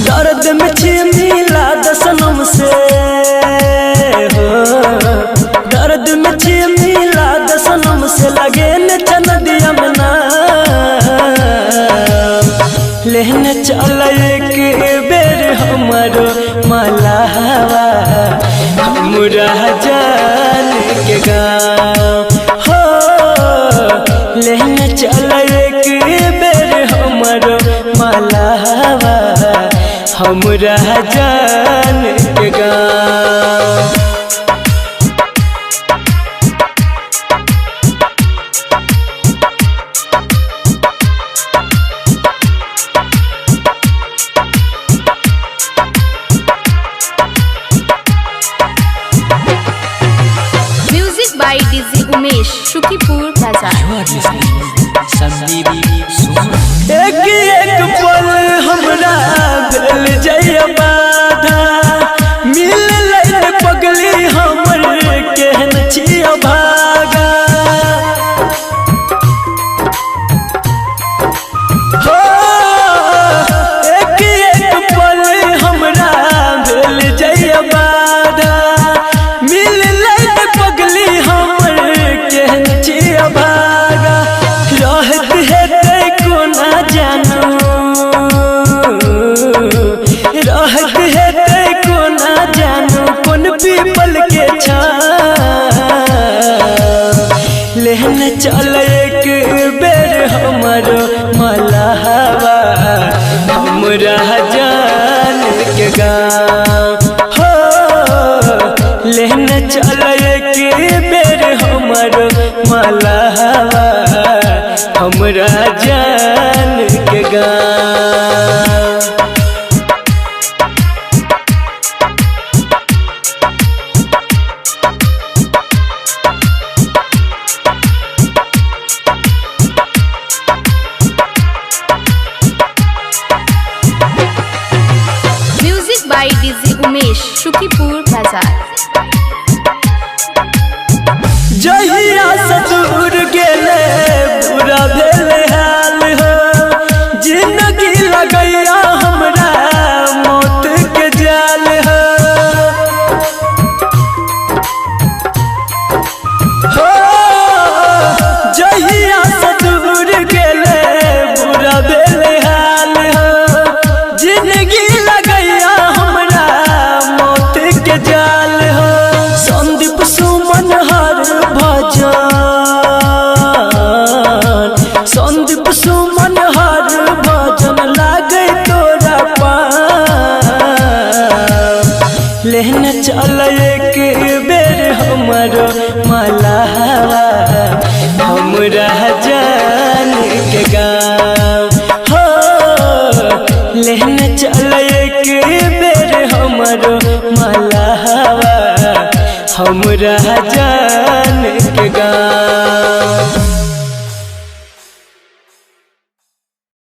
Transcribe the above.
दर्द में मिला दसनम से हो, दर्द में मिला दसनम से लगे न चन दिया मना लेने चल एक बेर हमारो माला हवा हमरा जान के गाँव हो, लेने चल एक बेर हमारो माला हवा हमरा जान के गाँव। Music by DJ Umesh Shukipur बाजार। एक एक पल हमरा भेल जय बाधा मिल लैन पगली हमर केहन छिया भागा हो, एक एक पल हमरा भेल जय बाधा मिल लैन पगली हमर केहन छिया भागा रहत हेतै कोना जानू रहत हेतै कोना जानू कोन पीपल के छाँव लेने चल एक बेर हमरो माला हवा हमरा जान के गाँव हो, लेने चल एक बेर हमरो माला हवा हमरा जान के गाँव। Music by DJ Umesh Shukipur बाजार। जहिया से दूर गेले बुरा भेल हाल हो, जिंदगी लगैया हमरा मौत के जाल हो, हो जहिया से दूर गेले बुरा भेल हाल हो, जिंदगी लगैया हमरा मौत के जाल हो। संदीप सुमन हर भजन संदीप सुमन हर भजन लागे तोरा पाँव लेने चल एक बेर हमरो माला हवा हमरा जान के गाँव हो, लेने चल एक बेर हमरो माला हवा हमरा जान के गाँव।